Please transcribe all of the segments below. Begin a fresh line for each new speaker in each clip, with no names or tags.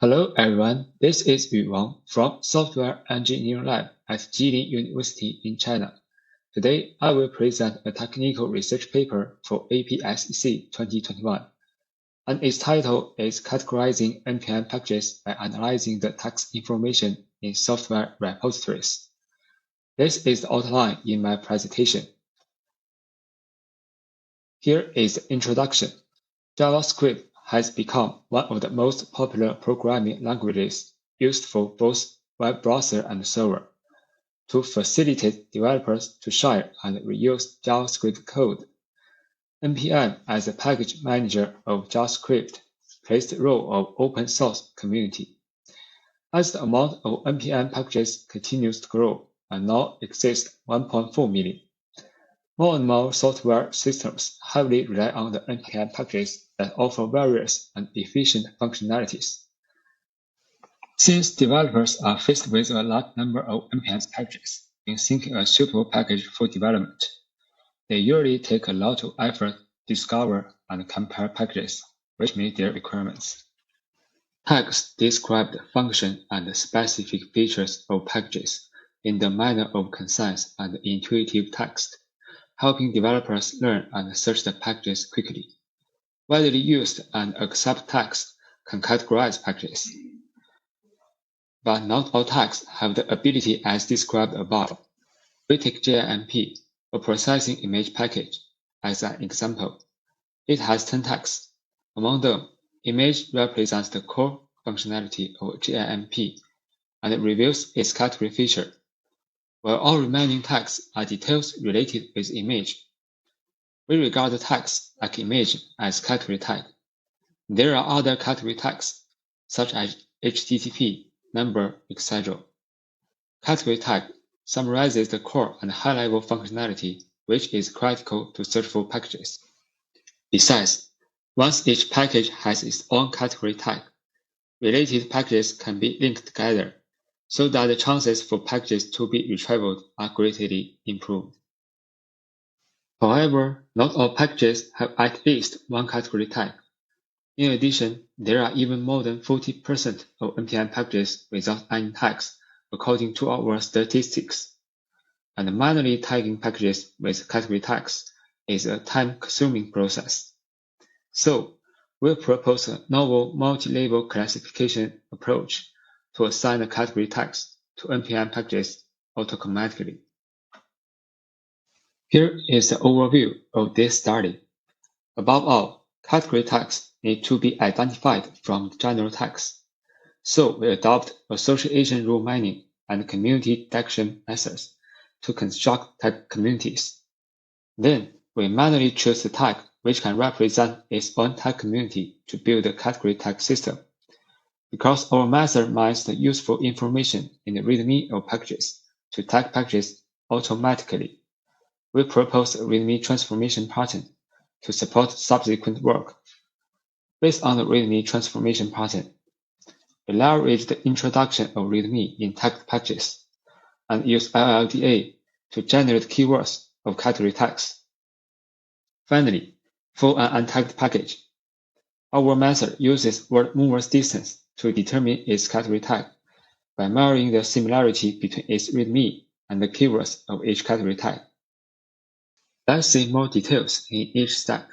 Hello everyone, this is Yu Wang from Software Engineering Lab at Jilin University in China. Today I will present a technical research paper for APSEC 2021, and its title is Categorizing NPM Packages by Analyzing the Text Information in Software Repositories. This is the outline in my presentation. Here is the introduction. JavaScript has become one of the most popular programming languages used for both web browser and server. To facilitate developers to share and reuse JavaScript code, NPM as a package manager of JavaScript plays the role of open source community. As the amount of NPM packages continues to grow and now exists 1.4 million, more and more software systems heavily rely on the NPM packages that offer various and efficient functionalities. Since developers are faced with a large number of NPM packages in seeking a suitable package for development, they usually take a lot of effort to discover and compare packages which meet their requirements. Tags describe the function and specific features of packages in the manner of concise and intuitive text, helping developers learn and search the packages quickly. Widely used and accepted tags can categorize packages, but not all tags have the ability as described above. We take JIMP, a processing image package, as an example. It has 10 tags. Among them, image represents the core functionality of JIMP and reveals its category feature, while all remaining tags are details related with image. We regard the tags like image as category tag. There are other category tags, such as HTTP, number, etc. Category tag summarizes the core and high-level functionality which is critical to search for packages. Besides, once each package has its own category tag, related packages can be linked together so that the chances for packages to be retrieved are greatly improved. However, not all packages have at least one category tag. In addition, there are even more than 40% of NPM packages without any tags, according to our statistics. And manually tagging packages with category tags is a time-consuming process. So, we'll propose a novel multi-level classification approach to assign the category tags to NPM packages automatically. Here is the overview of this study. Above all, category tags need to be identified from the general tags. So we adopt association rule mining and community detection methods to construct tag communities. Then we manually choose the tag which can represent its own tag community to build a category tag system. Because our method mines the useful information in the README of packages to tag packages automatically, we propose a README transformation pattern to support subsequent work. Based on the README transformation pattern, we leverage the introduction of README in tagged packages and use LLDA to generate keywords of category tags. Finally, for an untagged package, our method uses word movers distance to determine its category tag by measuring the similarity between its README and the keywords of each category tag. Let's see more details in each step.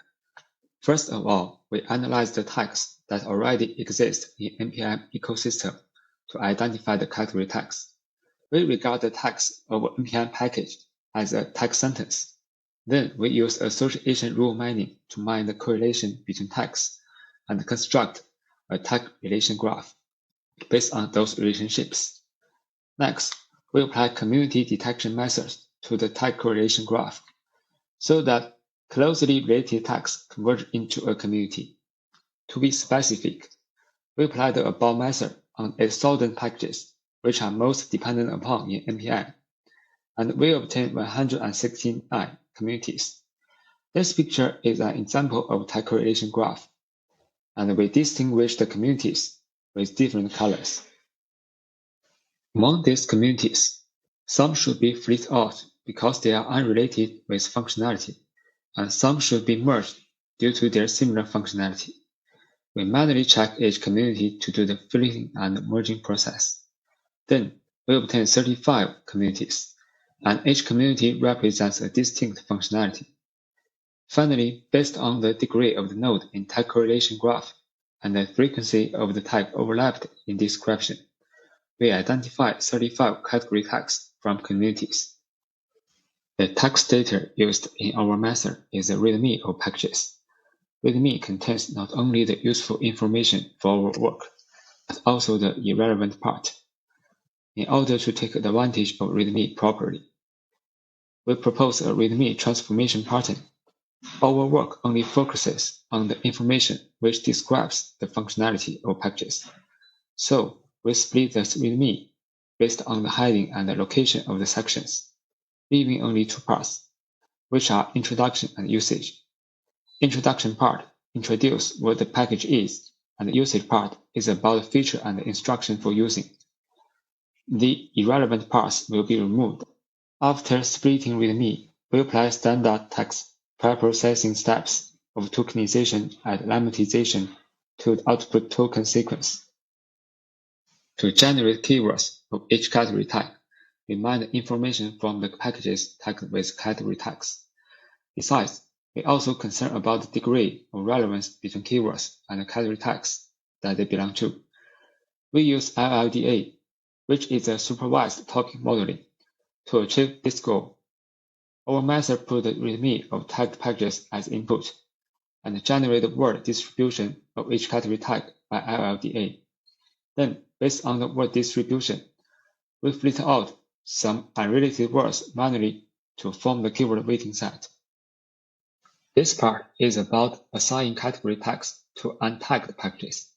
First of all, we analyze the tags that already exist in NPM ecosystem to identify the category tags. We regard the tags of an NPM package as a tag sentence. Then we use association rule mining to mine the correlation between tags and construct a tag relation graph based on those relationships. Next, we apply community detection methods to the tag correlation graph so that closely related tags converge into a community. To be specific, we apply the above method on 8,000 packages which are most dependent upon in NPM, and we obtain 169 communities. This picture is an example of tag correlation graph, and we distinguish the communities with different colors. Among these communities, some should be flipped out because they are unrelated with functionality, and some should be merged due to their similar functionality. we manually check each community to do the filtering and merging process. Then, we obtain 35 communities, and each community represents a distinct functionality. Finally, based on the degree of the node in tag correlation graph and the frequency of the tag overlapped in description, we identify 35 category tags from communities. The text data used in our method is the readme of packages. Readme contains not only the useful information for our work, but also the irrelevant part. In order to take advantage of readme properly, we propose a readme transformation pattern. Our work only focuses on the information which describes the functionality of packages. So we split the readme based on the heading and the location of the sections, leaving only two parts, which are introduction and usage. Introduction part introduces what the package is, and the usage part is about the feature and the instruction for using. The irrelevant parts will be removed. After splitting readme, we apply standard text preprocessing steps of tokenization and lemmatization to the output token sequence. To generate keywords of each category tag, we mine the information from the packages tagged with category tags. Besides, we also concern about the degree of relevance between keywords and the category tags that they belong to. We use LLDA, which is a supervised topic modeling, to achieve this goal. Our method puts the readme of tagged packages as input and generate the word distribution of each category tag by LLDA. Then, based on the word distribution, we filter out some unrelated words manually to form the keyword weighting set. This part is about assigning category tags to untagged packages.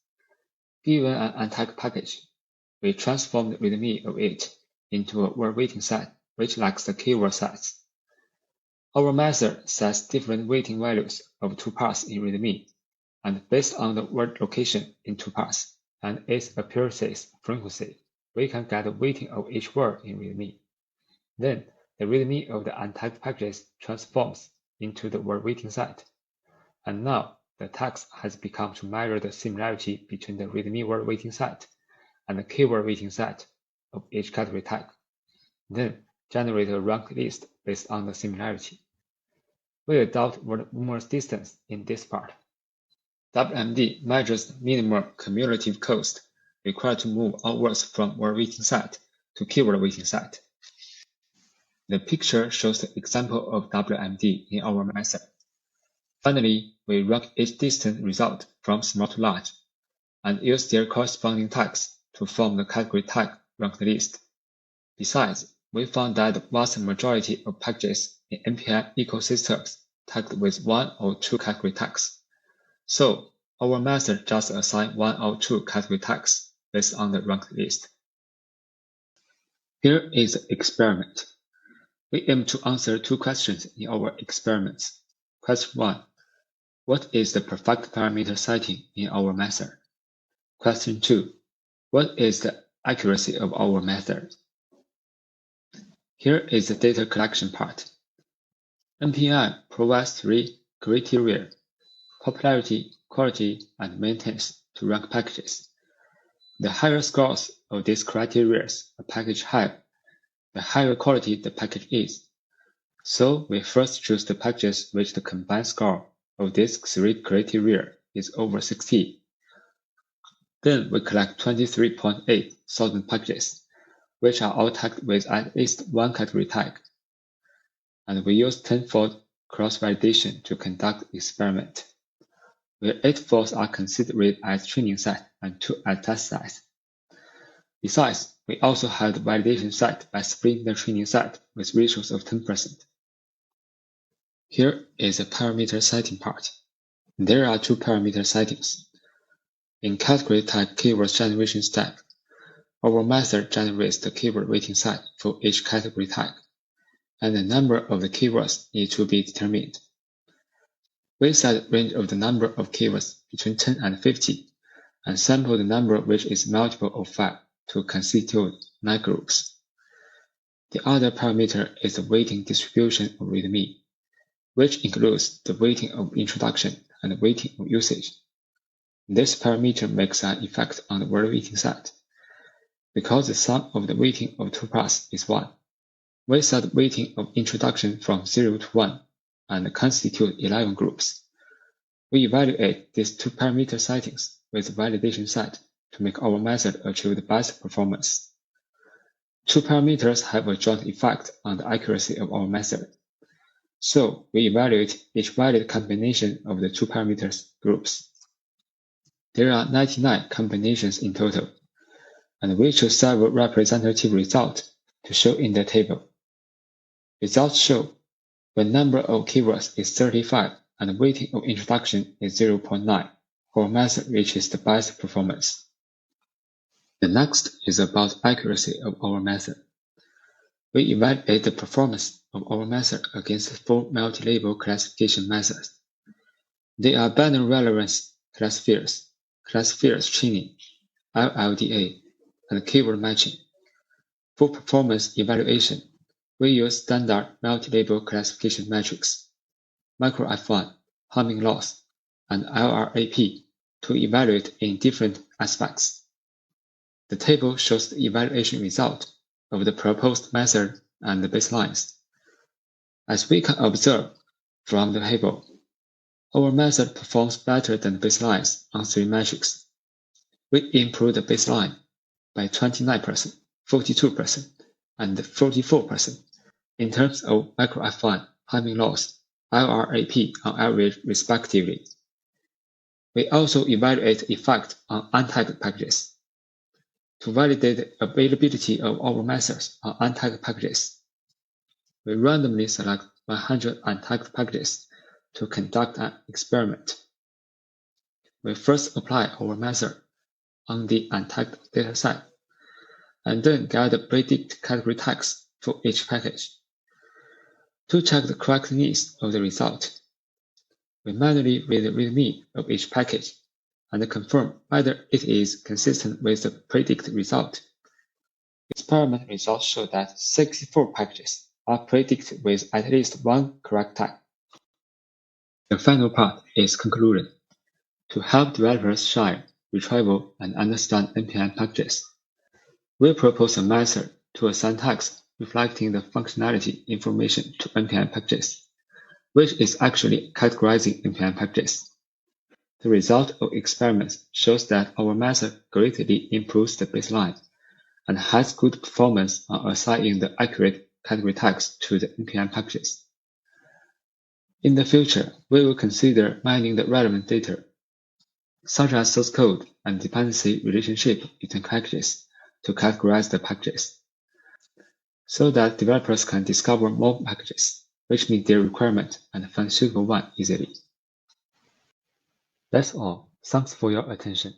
Given an untagged package, we transform the readme of it into a word weighting set which lacks the keyword sets. Our method sets different weighting values of two parts in readme, and based on the word location in two parts and its appearances frequency, we can get the weighting of each word in readme. Then, the readme of the untagged packages transforms into the word weighting set. And now, the task has become to measure the similarity between the readme word weighting set and the keyword weighting set of each category tag. Then, generate a ranked list based on the similarity. We adopt word movement distance in this part. WMD measures the minimum cumulative cost required to move all words from word weighting set to keyword weighting set. The picture shows the example of WMD in our method. Finally, we rank each distance result from small to large and use their corresponding tags to form the category tag ranked list. Besides, we found that the vast majority of packages in NPM ecosystems tagged with one or two category tags. So, our method just assigns one or two category tags based on the ranked list. Here is the experiment. We aim to answer two questions in our experiments. Question 1. What is the perfect parameter setting in our method? Question 2. What is the accuracy of our method? Here is the data collection part. NPM provides three criteria: popularity, quality, and maintenance to rank packages. The higher scores of these criteria a package has, the higher quality the package is. So we first choose the packages which the combined score of these three criteria is over 60. Then we collect 23.8 thousand packages, which are all tagged with at least one category tag. And we use tenfold cross-validation to conduct the experiment, where 8 folds are considered as training set and 2 as test set. Besides, we also have the validation set by splitting the training set with ratios of 10%. Here is the parameter setting part. There are two parameter settings. In category tag keyword generation step, our method generates the keyword weighting set for each category tag, and the number of the keywords need to be determined. We set the range of the number of keywords between 10 and 50, and sample the number which is multiple of 5 to constitute 9 groups. The other parameter is the weighting distribution of readme, which includes the weighting of introduction and the weighting of usage. This parameter makes an effect on the word weighting set. Because the sum of the weighting of two paths is 1, we set weighting of introduction from 0 to 1 and constitute 11 groups. We evaluate these two parameter settings with a validation set to make our method achieve the best performance. Two parameters have a joint effect on the accuracy of our method. So we evaluate each valid combination of the two parameters groups. There are 99 combinations in total, and we choose several representative results to show in the table. Results show when number of keywords is 35 and weighting of introduction is 0.9, our method reaches the best performance. The next is about accuracy of our method. We evaluate the performance of our method against 4 multi-label classification methods. They are binary relevance classifiers, classifiers training, LLDA, and keyword matching. For performance evaluation, we use standard multi-label classification metrics, micro F1, Hamming loss, and LRAP to evaluate in different aspects. The table shows the evaluation result of the proposed method and the baselines. As we can observe from the table, our method performs better than the baselines on 3 metrics. We improve the baseline by 29%, 42%, and 44% in terms of micro F1, Hamming loss, LRAP on average respectively. We also evaluate effect on untagged packages. To validate the availability of our methods on untagged packages, we randomly select 100 untagged packages to conduct an experiment. We first apply our method on the untagged dataset, and then get the predict category tags for each package. To check the correctness of the result, we manually read the readme of each package and confirm whether it is consistent with the predicted result. Experiment results show that 64 packages are predicted with at least 1 correct tag. The final part is conclusion. To help developers share, retrieval, and understand NPM packages, we propose a method to assign tags reflecting the functionality information to NPM packages, which is actually categorizing NPM packages. The result of experiments shows that our method greatly improves the baseline and has good performance on assigning the accurate category tags to the NPM packages. In the future, we will consider mining the relevant data, such as source code and dependency relationship between packages, to categorize the packages, so that developers can discover more packages which meet their requirement and find suitable one easily. That's all. Thanks for your attention.